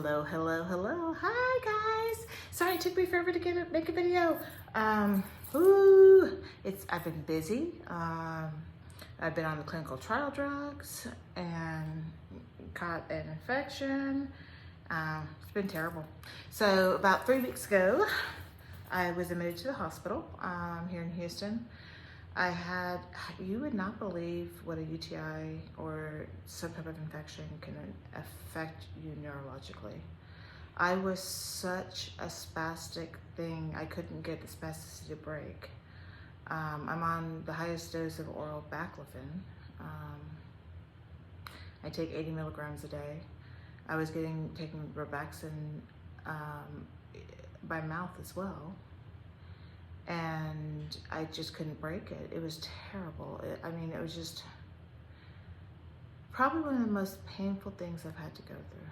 Hello, hello, hello. Hi guys. Sorry it took me forever to make a video. I've been busy. I've been on the clinical trial drugs and caught an infection. It's been terrible. So about 3 weeks ago, I was admitted to the hospital here in Houston. You would not believe what a UTI or some type of infection can affect you neurologically. I was such a spastic thing, I couldn't get the spasticity to break. I'm on the highest dose of oral baclofen. I take 80 milligrams a day. I was taking Robaxin by mouth as well. And I just couldn't break it. It was terrible. It was just probably one of the most painful things I've had to go through.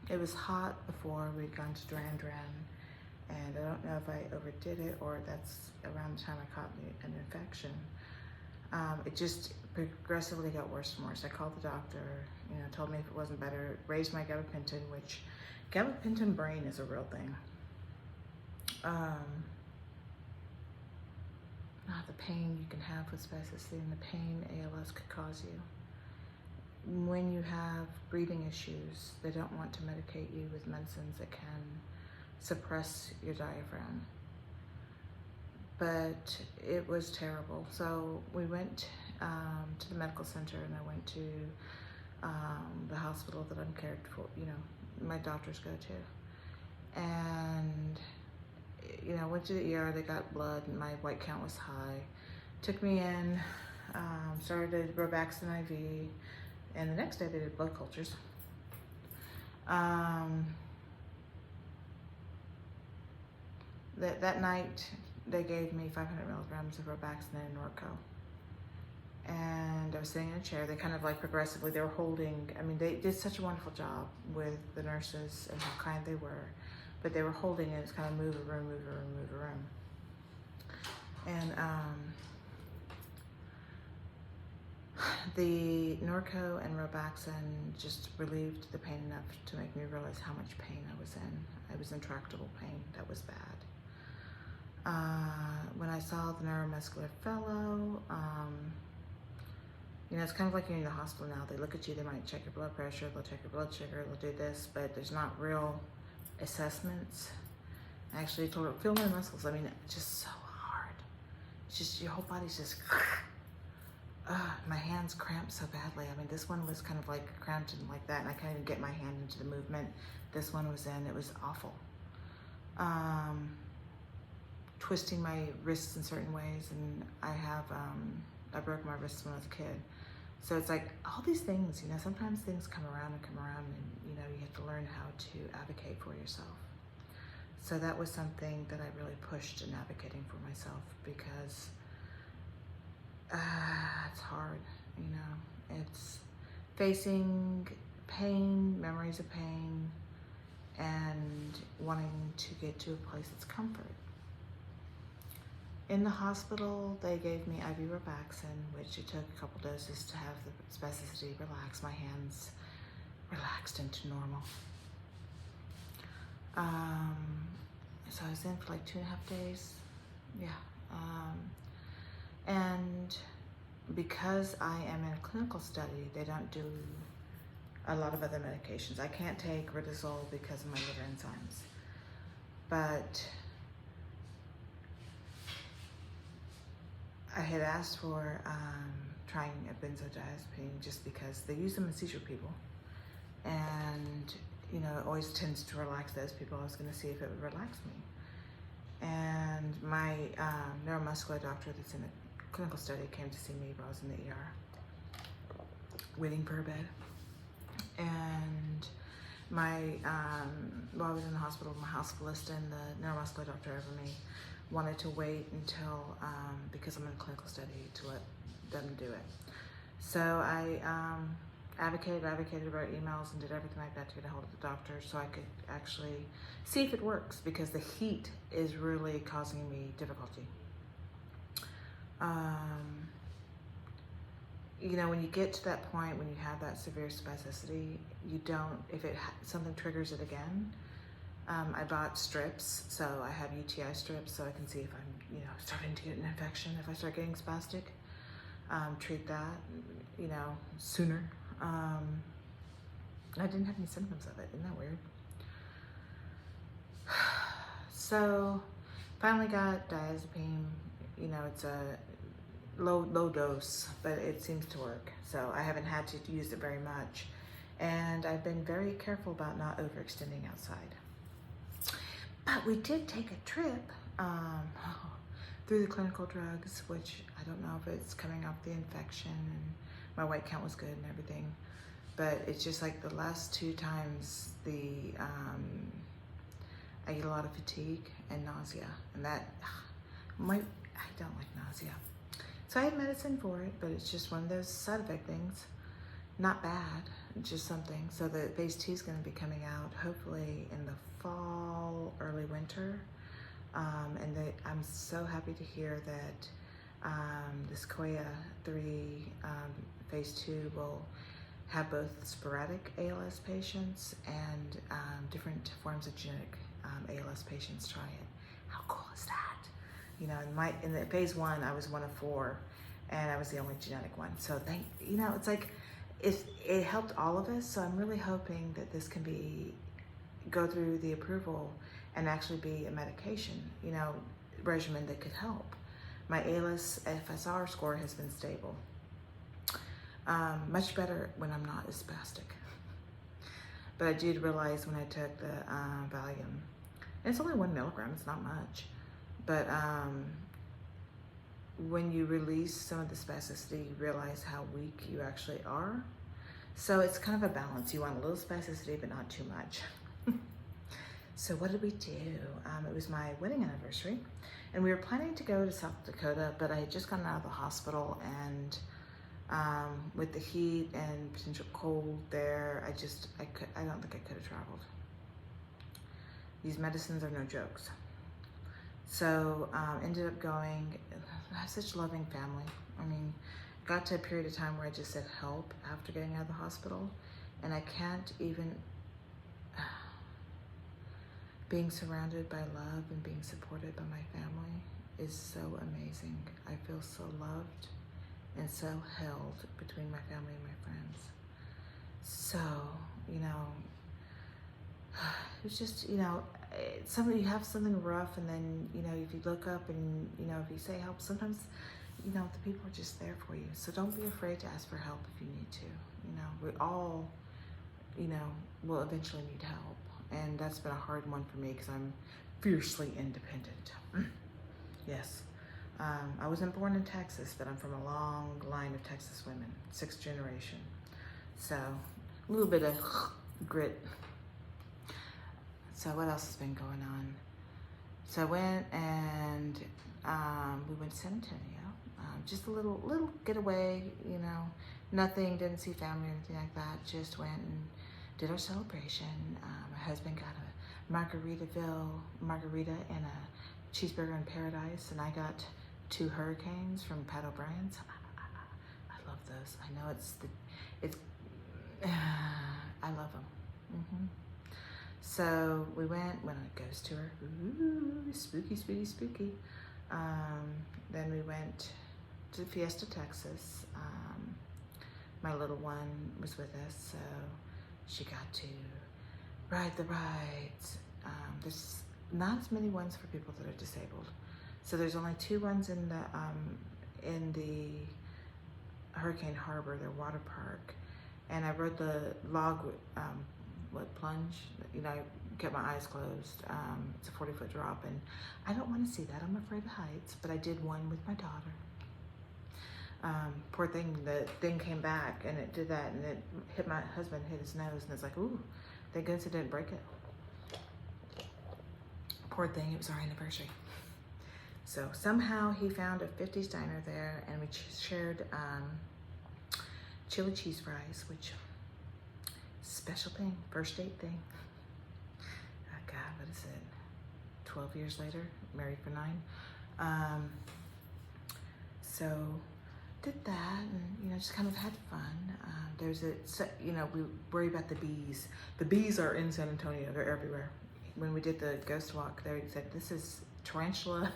It was hot before we'd gone to Duran Duran, and I don't know if I overdid it or that's around the time I caught an infection. It just progressively got worse and worse. I called the doctor, told me if it wasn't better, raised my gabapentin, which gabapentin brain is a real thing. The pain you can have with spasticity and the pain ALS could cause you. When you have breathing issues, they don't want to medicate you with medicines that can suppress your diaphragm. But it was terrible. So we went to the medical center, and I went to the hospital that I'm cared for, my doctors go to. And, went to the ER, they got blood, and my white count was high. Took me in, started Robaxin IV, and the next day they did blood cultures. That night, they gave me 500 milligrams of Robaxin and Norco. And I was sitting in a chair. They kind of progressively, they were holding, they did such a wonderful job with the nurses and how kind they were, but they were holding it. It's kind of move a room, move a room, move a room. And the Norco and Robaxin just relieved the pain enough to make me realize how much pain I was in. I was in intractable pain. That was bad. When I saw the neuromuscular fellow, it's kind of like you're in the hospital now. They look at you, they might check your blood pressure, they'll check your blood sugar, they'll do this, but there's not real assessments. I actually told her, feel my muscles. It's just so hard. It's just, your whole body's just, my hands cramp so badly. This one was kind of cramped and like that, and I couldn't even get my hand into the movement this one was in. It was awful. Twisting my wrists in certain ways, and I broke my wrists when I was a kid. So it's all these things, sometimes things come around, and you have to learn how to advocate for yourself. So that was something that I really pushed in advocating for myself, because it's hard, it's facing pain, memories of pain, and wanting to get to a place that's comfort. In the hospital, they gave me IV Robaxin, which it took a couple doses to have the spasticity relax. My hands relaxed into normal. So I was in for 2.5 days. Yeah. And because I am in a clinical study, they don't do a lot of other medications. I can't take Ridazole because of my liver enzymes. But I had asked for trying a benzodiazepine just because they use them in seizure people. And, it always tends to relax those people. I was going to see if it would relax me. And my neuromuscular doctor that's in the clinical study came to see me while I was in the ER, waiting for her bed. And while I was in the hospital, my hospitalist and the neuromuscular doctor over me wanted to wait until, because I'm in a clinical study, to let them do it. So I advocated, wrote emails, and did everything like that to get a hold of the doctor so I could actually see if it works, because the heat is really causing me difficulty. you know, when you get to that point, when you have that severe spasticity, you don't, if something triggers it again. I bought strips, so I have UTI strips, so I can see if I'm, you know, starting to get an infection. If I start getting spastic, treat that, you know, sooner. I didn't have any symptoms of it. Isn't that weird? So, finally got diazepam. You know, it's a low dose, but it seems to work. So I haven't had to use it very much, and I've been very careful about not overextending outside. But we did take a trip through the clinical drugs, which I don't know if it's coming off the infection, and my white count was good and everything. But it's just like the last 2 times, I get a lot of fatigue and nausea, and that I don't like nausea. So I have medicine for it, but it's just one of those side effect things. Not bad, just something. So the phase 2 is going to be coming out hopefully in the fall, early winter. I'm so happy to hear that this Sequoia 3 phase 2 will have both sporadic ALS patients and different forms of genetic ALS patients try it. How cool is that? You know, in the phase 1, I was one of 4, and I was the only genetic one. So you know, it's like it helped all of us. So I'm really hoping that this can go through the approval and actually be a medication, you know, regimen that could help. My ALS FSR score has been stable. Much better when I'm not as spastic. But I did realize when I took the Valium, and it's only 1 milligram, it's not much, but when you release some of the spasticity, you realize how weak you actually are. So it's kind of a balance. You want a little spasticity, but not too much. So what did we do? It was my wedding anniversary, and we were planning to go to South Dakota, but I had just gotten out of the hospital, and with the heat and potential cold there, I don't think I could have traveled. These medicines are no jokes. So ended up going. I have such a loving family. I mean, got to a period of time where I just said help after getting out of the hospital, and I can't even. Being surrounded by love and being supported by my family is so amazing. I feel so loved and so held between my family and my friends. So, you know, it's just, you know, you have something rough, and then, you know, if you look up and, you know, if you say help, sometimes, you know, the people are just there for you. So don't be afraid to ask for help if you need to. You know, we all, you know, will eventually need help. And that's been a hard one for me because I'm fiercely independent. Yes. I wasn't born in Texas, but I'm from a long line of Texas women, 6th generation. So a little bit of grit. So what else has been going on? So I went and we went to San Antonio. Just a little getaway, you know, nothing, didn't see family or anything like that. Just went and did our celebration. My husband got a margarita and a cheeseburger in paradise, and I got 2 hurricanes from Pat O'Brien's. I love those. I know I love them. So we went on a ghost tour. Ooh, spooky, spooky, spooky. Then we went to Fiesta, Texas. My little one was with us, so she got to ride the rides. There's not as many ones for people that are disabled. So there's only 2 ones in the Hurricane Harbor, their water park. And I rode the log plunge. You know, I kept my eyes closed. It's a 40-foot drop, and I don't want to see that. I'm afraid of heights, but I did one with my daughter. Poor thing, the thing came back and it did that, and it hit my husband, hit his nose, and it's like, ooh, thank goodness it didn't break it. Poor thing, it was our anniversary. So somehow he found a 50s diner there, and we shared chili cheese fries, which special thing, first date thing. Oh God, what is it? 12 years later, married for 9. So did that, and just kind of had fun. We worry about the bees. The bees are in San Antonio. They're everywhere. When we did the ghost walk, they said this is tarantula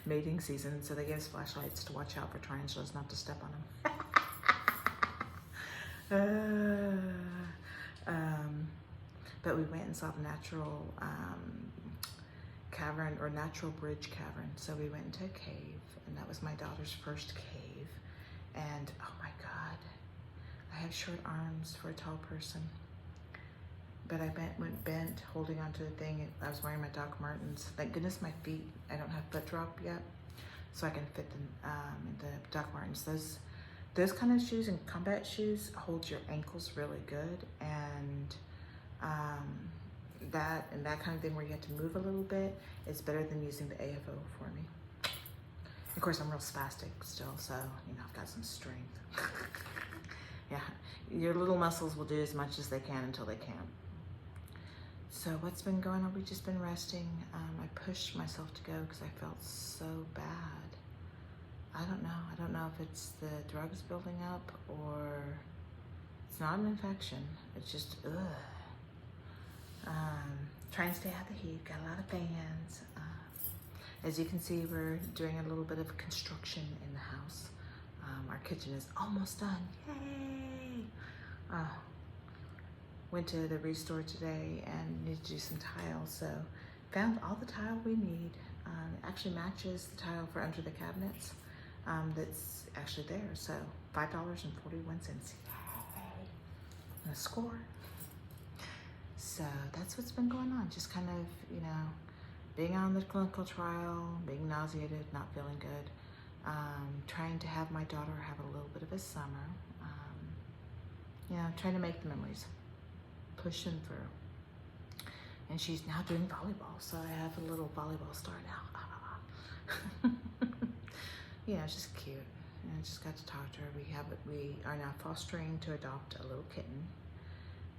mating season, so they gave us flashlights to watch out for tarantulas, not to step on them. But we went and saw the natural cavern, or natural bridge cavern. So we went into a cave, and that was my daughter's first cave. And oh my God, I have short arms for a tall person. But I went bent, holding onto the thing. I was wearing my Doc Martens. Thank goodness my feet, I don't have foot drop yet, so I can fit the Doc Martens. Those kind of shoes and combat shoes hold your ankles really good, and that kind of thing where you have to move a little bit is better than using the AFO for me. Of course, I'm real spastic still, so I've got some strength. Yeah, your little muscles will do as much as they can until they can't. So what's been going on? We've just been resting. I pushed myself to go because I felt so bad. I don't know if it's the drugs building up or it's not an infection. It's just, trying to stay out of the heat. Got a lot of fans. As you can see, we're doing a little bit of construction in the house. Our kitchen is almost done. Yay! Went to the restore today and need to do some tile, so found all the tile we need. It actually matches the tile for under the cabinets that's actually there, so $5.41. Yay! And a score. So that's what's been going on, just kind of, being on the clinical trial, being nauseated, not feeling good, trying to have my daughter have a little bit of a summer, trying to make the memories. Pushing through. And she's now doing volleyball, so I have a little volleyball star now. It's just cute. I just got to talk to her. We are now fostering to adopt a little kitten,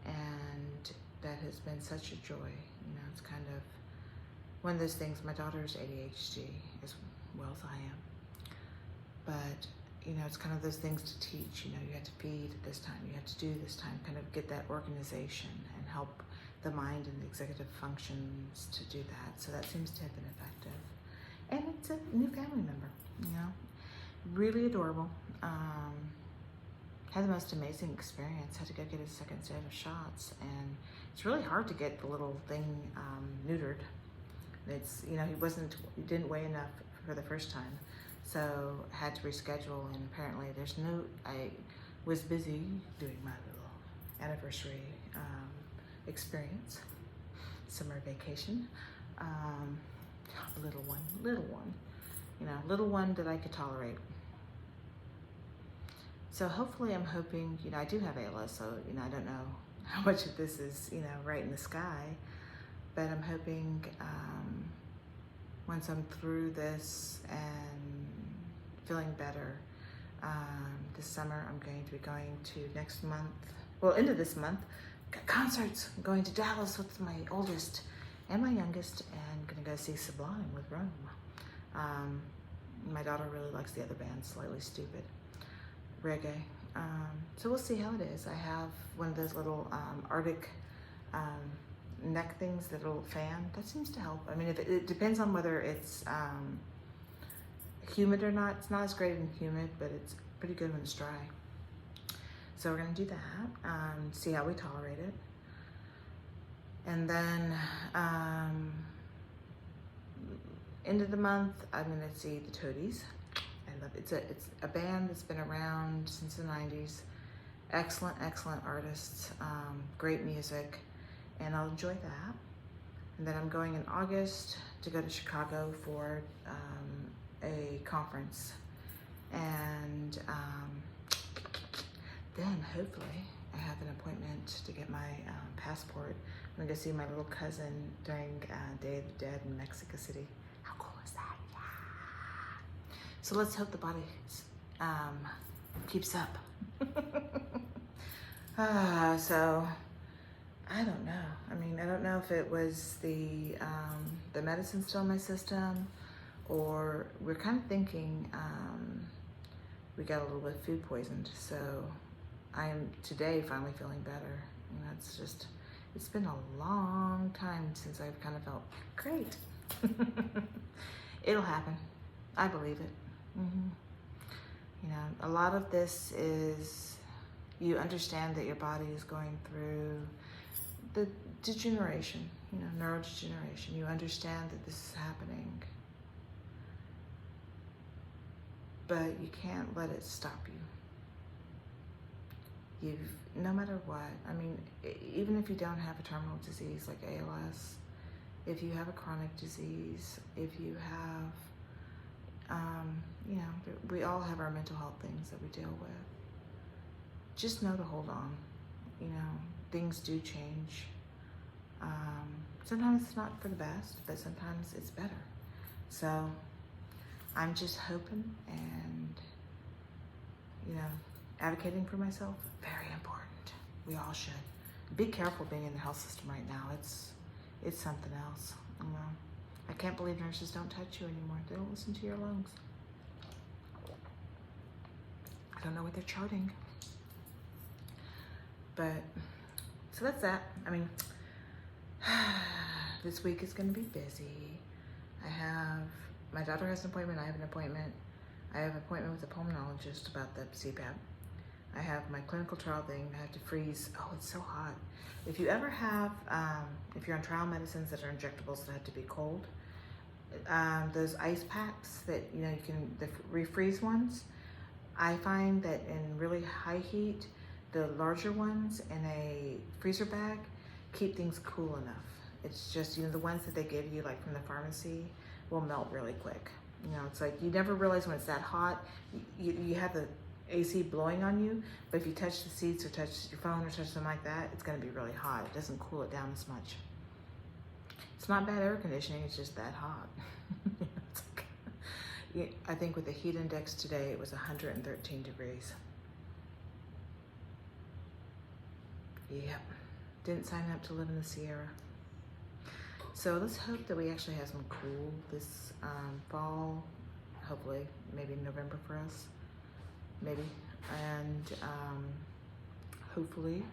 and that has been such a joy. It's kind of one of those things. My daughter's ADHD as well as I am, but it's kind of those things to teach. You have to feed at this time, you have to do this time, kind of get that organization and help the mind and the executive functions to do that. So that seems to have been effective. And it's a new family member, really adorable. Had the most amazing experience. Had to go get his second set of shots, and it's really hard to get the little thing neutered. It's, he didn't weigh enough for the first time. So had to reschedule, and apparently I was busy doing my little anniversary experience, summer vacation. Little one that I could tolerate. So hopefully I'm hoping, I do have ALS, so, I don't know how much of this is, right in the sky, but I'm hoping once I'm through this and feeling better, this summer I'm going to be going to into this month, got concerts. I'm going to Dallas with my oldest and my youngest, and gonna go see Sublime with Rome. My daughter really likes the other band, Slightly Stupid, reggae. So we'll see how it is. I have one of those little Arctic neck things, the little fan, that seems to help. I mean, it depends on whether it's humid or not. It's not as great in humid, but it's pretty good when it's dry. So we're gonna do that, see how we tolerate it. And then end of the month, I'm gonna see the Toadies. I love it. It's a band that's been around since the 90s. Excellent artists, great music, and I'll enjoy that. And then I'm going in August to go to Chicago for a conference. And then hopefully I have an appointment to get my passport. I'm gonna go see my little cousin during Day of the Dead in Mexico City. How cool is that? Yeah. So let's hope the body keeps up. So I don't know. I mean, I don't know if it was the medicine still in my system, or we're kind of thinking we got a little bit food poisoned. So I am today finally feeling better. You know, it's been a long time since I've kind of felt great. It'll happen. I believe it. You know, a lot of this is you understand that your body is going through the degeneration, you know, neurodegeneration. You understand that this is happening, but you can't let it stop you. No matter what, I mean, even if you don't have a terminal disease like ALS, if you have a chronic disease, if you have, you know, we all have our mental health things that we deal with. Just know to hold on. You know, things do change. Sometimes it's not for the best, but sometimes it's better. So I'm just hoping and, you know, advocating for myself, very important. We all should. Be careful being in the health system right now. It's something else. You know, I can't believe nurses don't touch you anymore. They don't listen to your lungs. I don't know what they're charting. But, so that's that. I mean, this week is going to be busy. My daughter has an appointment. I have an appointment. I have an appointment with a pulmonologist about the CPAP. I have my clinical trial thing. I have to freeze. Oh, it's so hot. If you ever have, if you're on trial medicines that are injectables that have to be cold, those ice packs that, you know, you can, the refreeze ones, I find that in really high heat, the larger ones in a freezer bag keep things cool enough. It's just, you know, the ones that they give you like from the pharmacy will melt really quick. You know, it's like you never realize when it's that hot. You have the AC blowing on you, but if you touch the seats or touch your phone or touch something like that, it's going to be really hot. It doesn't cool it down as much. It's not bad air conditioning, it's just that hot. It's like, I think with the heat index today, it was 113 degrees. Yep, didn't sign up to live in the Sierra. So let's hope that we actually have some cool this fall, hopefully, maybe November for us, maybe. And hopefully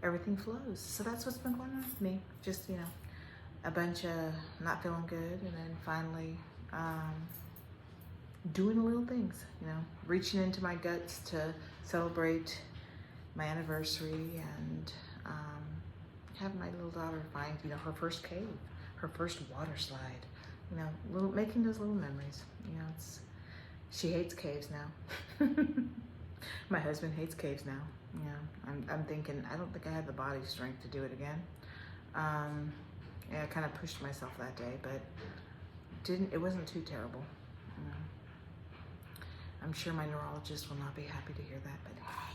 everything flows. So that's what's been going on with me. Just, you know, a bunch of not feeling good, and then finally doing the little things, you know, reaching into my guts to celebrate my anniversary and have my little daughter find, you know, her first cave, her first water slide, you know, making those little memories. You know, she hates caves now. My husband hates caves now. You know, I'm thinking, I don't think I have the body strength to do it again. Yeah, I kind of pushed myself that day, but it wasn't too terrible. You know. I'm sure my neurologist will not be happy to hear that, but hey,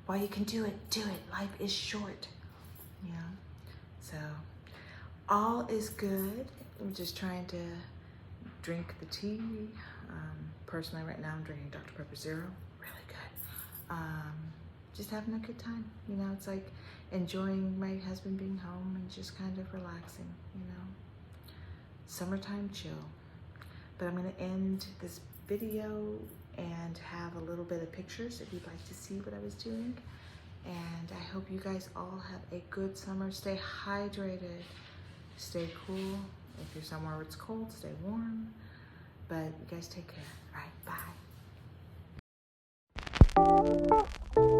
while you can do it, do it. Life is short, you know. So all is good. I'm just trying to drink the tea. Personally, right now I'm drinking Dr. Pepper Zero, really good. Just having a good time, you know. It's like enjoying my husband being home and just kind of relaxing, you know. Summertime chill. But I'm gonna end this video and have a little bit of pictures if you'd like to see what I was doing. And I hope you guys all have a good summer. Stay hydrated, stay cool. If you're somewhere where it's cold, stay warm. But you guys take care. All right, bye.